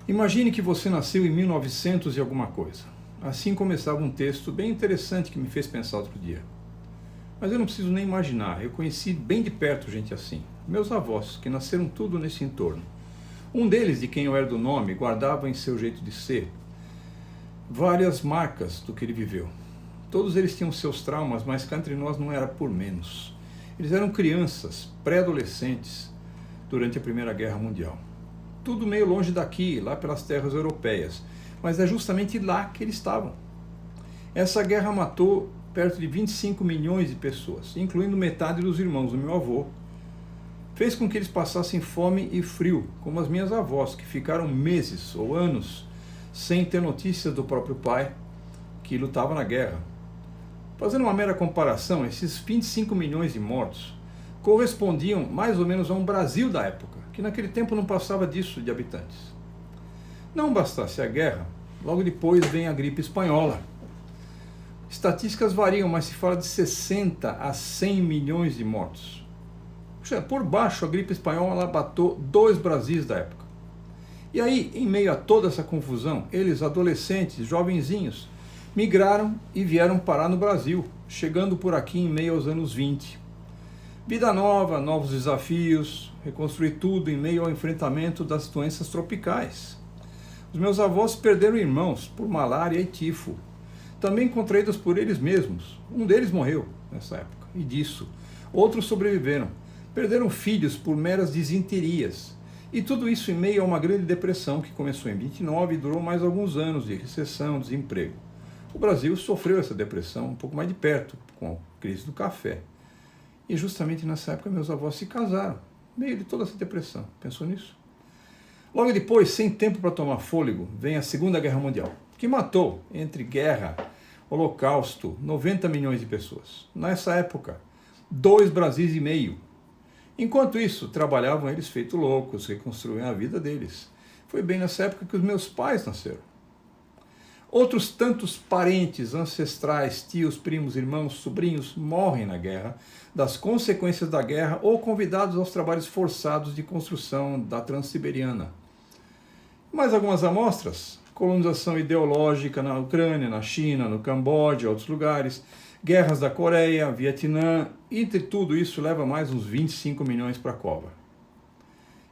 Imagine que você nasceu em 1900 e alguma coisa. Assim começava um texto bem interessante que me fez pensar outro dia. Mas eu não preciso nem imaginar, eu conheci bem de perto gente assim. Meus avós, que nasceram tudo nesse entorno. Um deles, de quem eu era do nome, guardava em seu jeito de ser várias marcas do que ele viveu. Todos eles tinham seus traumas, mas cá entre nós não era por menos. Eles eram crianças, pré-adolescentes, durante a Primeira Guerra Mundial. Tudo meio longe daqui, lá pelas terras europeias, mas é justamente lá que eles estavam. Essa guerra matou perto de 25 milhões de pessoas, incluindo metade dos irmãos do meu avô. Fez com que eles passassem fome e frio, como as minhas avós, que ficaram meses ou anos sem ter notícias do próprio pai, que lutava na guerra. Fazendo uma mera comparação, esses 25 milhões de mortos correspondiam mais ou menos a um Brasil da época, que naquele tempo não passava disso de habitantes. Não bastasse a guerra, logo depois vem a gripe espanhola. Estatísticas variam, mas se fala de 60 a 100 milhões de mortos. Por baixo, a gripe espanhola matou 2 Brasis da época. E aí, em meio a toda essa confusão, eles, adolescentes, jovenzinhos, migraram e vieram parar no Brasil, chegando por aqui em meio aos anos 20. Vida nova, novos desafios, reconstruir tudo em meio ao enfrentamento das doenças tropicais. Os meus avós perderam irmãos por malária e tifo, também contraídos por eles mesmos. Um deles morreu nessa época, e disso. Outros sobreviveram. Perderam filhos por meras disenterias. E tudo isso em meio a uma grande depressão que começou em 29 e durou mais alguns anos de recessão, desemprego. O Brasil sofreu essa depressão um pouco mais de perto, com a crise do café. E justamente nessa época meus avós se casaram, no meio de toda essa depressão. Pensou nisso? Logo depois, sem tempo para tomar fôlego, vem a Segunda Guerra Mundial, que matou, entre guerra, holocausto, 90 milhões de pessoas. Nessa época, 2 Brasis e meio. Enquanto isso, trabalhavam eles feito loucos, reconstruíam a vida deles. Foi bem nessa época que os meus pais nasceram. Outros tantos parentes, ancestrais, tios, primos, irmãos, sobrinhos morrem na guerra, das consequências da guerra ou convidados aos trabalhos forçados de construção da Transiberiana. Mais algumas amostras: colonização ideológica na Ucrânia, na China, no Camboja, outros lugares, guerras da Coreia, Vietnã, e entre tudo isso leva mais uns 25 milhões para a cova.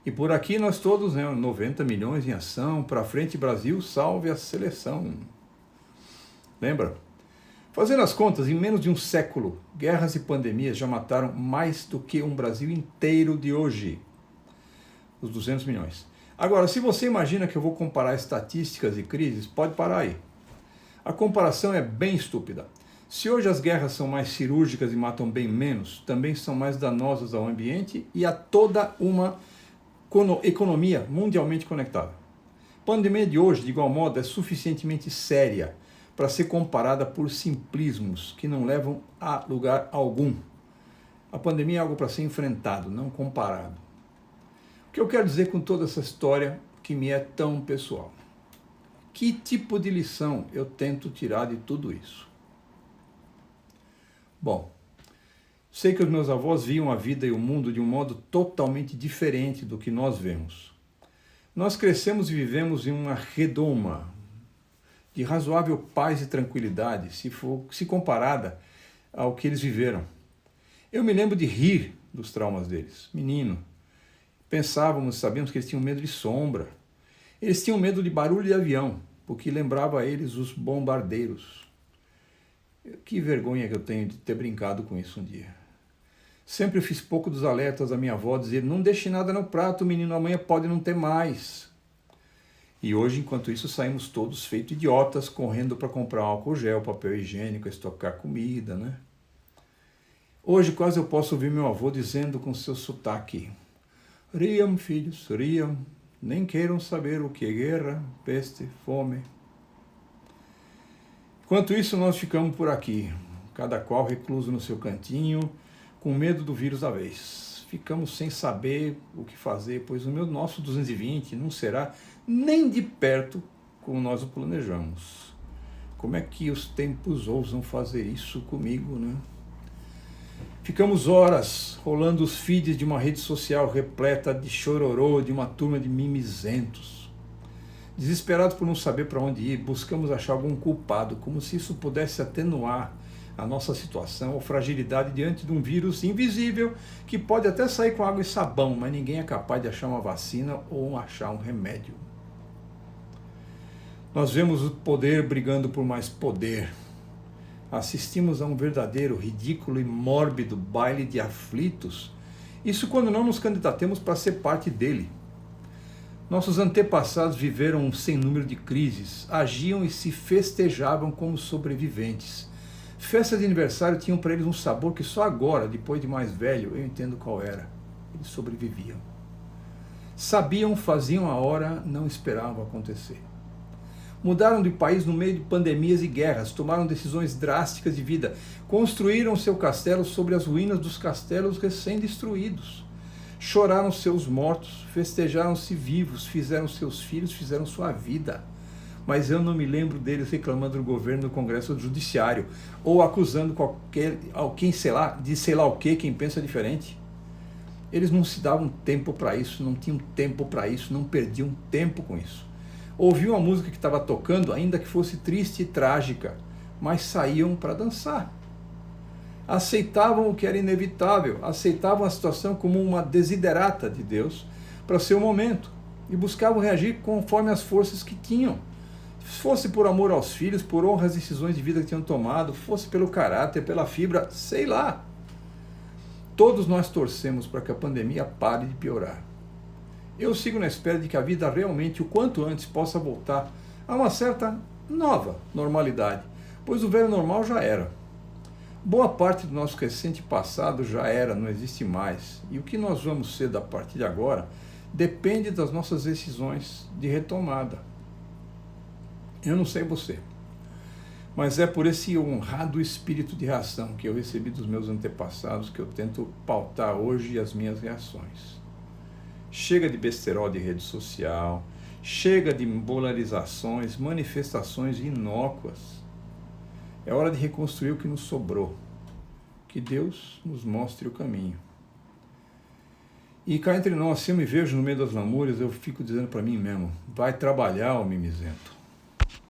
E por aqui nós todos, 90 milhões em ação, para frente Brasil, salve a seleção. Lembra? Fazendo as contas, em menos de um século, guerras e pandemias já mataram mais do que um Brasil inteiro de hoje. Os 200 milhões. Agora, se você imagina que eu vou comparar estatísticas e crises, pode parar aí. A comparação é bem estúpida. Se hoje as guerras são mais cirúrgicas e matam bem menos, também são mais danosas ao ambiente e a toda uma economia mundialmente conectada. A pandemia de hoje, de igual modo, é suficientemente séria para ser comparada por simplismos que não levam a lugar algum. A pandemia é algo para ser enfrentado, não comparado. O que eu quero dizer com toda essa história que me é tão pessoal? Que tipo de lição eu tento tirar de tudo isso? Bom, sei que os meus avós viam a vida e o mundo de um modo totalmente diferente do que nós vemos. Nós crescemos e vivemos em uma redoma de razoável paz e tranquilidade, se comparada ao que eles viveram. Eu me lembro de rir dos traumas deles, menino. Pensávamos, sabíamos que eles tinham medo de sombra. Eles tinham medo de barulho de avião, porque lembrava a eles os bombardeiros. Que vergonha que eu tenho de ter brincado com isso um dia. Sempre fiz pouco dos alertas da minha avó, dizer: não deixe nada no prato, menino, amanhã pode não ter mais. E hoje, enquanto isso, saímos todos feitos idiotas, correndo para comprar álcool gel, papel higiênico, estocar comida, né? Hoje quase eu posso ouvir meu avô dizendo com seu sotaque: riam, filhos, riam, nem queiram saber o que é guerra, peste, fome. Enquanto isso, nós ficamos por aqui, cada qual recluso no seu cantinho, com medo do vírus da vez. Ficamos sem saber o que fazer, pois o nosso 220 não será nem de perto como nós o planejamos. Como é que os tempos ousam fazer isso comigo, né? Ficamos horas rolando os feeds de uma rede social repleta de chororô de uma turma de mimizentos. Desesperados por não saber para onde ir, buscamos achar algum culpado, como se isso pudesse atenuar a nossa situação ou fragilidade diante de um vírus invisível que pode até sair com água e sabão, mas ninguém é capaz de achar uma vacina ou achar um remédio. Nós vemos o poder brigando por mais poder. Assistimos a um verdadeiro, ridículo e mórbido baile de aflitos. Isso quando não nos candidatemos para ser parte dele. Nossos antepassados viveram um sem número de crises, agiam e se festejavam como sobreviventes. Festas de aniversário tinham para eles um sabor que só agora, depois de mais velho, eu entendo qual era. Eles sobreviviam. Sabiam, faziam a hora, não esperavam acontecer. Mudaram de país no meio de pandemias e guerras, tomaram decisões drásticas de vida, construíram seu castelo sobre as ruínas dos castelos recém-destruídos. Choraram seus mortos, festejaram-se vivos, fizeram seus filhos, fizeram sua vida. Mas eu não me lembro deles reclamando do governo, do Congresso, do Judiciário, ou acusando alguém, sei lá o que, quem pensa diferente. Eles não se davam tempo para isso, não tinham tempo para isso, não perdiam tempo com isso. Ouviam a música que estava tocando, ainda que fosse triste e trágica, mas saíam para dançar. Aceitavam o que era inevitável, aceitavam a situação como uma desiderata de Deus para seu momento e buscavam reagir conforme as forças que tinham. Fosse por amor aos filhos, por honra às decisões de vida que tinham tomado, fosse pelo caráter, pela fibra, sei lá. Todos nós torcemos para que a pandemia pare de piorar. Eu sigo na espera de que a vida realmente, o quanto antes, possa voltar a uma certa nova normalidade, pois o velho normal já era. Boa parte do nosso recente passado já era, não existe mais, e o que nós vamos ser a partir de agora depende das nossas decisões de retomada. Eu não sei você, mas é por esse honrado espírito de reação que eu recebi dos meus antepassados que eu tento pautar hoje as minhas reações. Chega de besterol de rede social, chega de polarizações, manifestações inócuas. É hora de reconstruir o que nos sobrou. Que Deus nos mostre o caminho. E cá entre nós, se eu me vejo no meio das lamúrias, eu fico dizendo para mim mesmo, vai trabalhar, ô mimizento.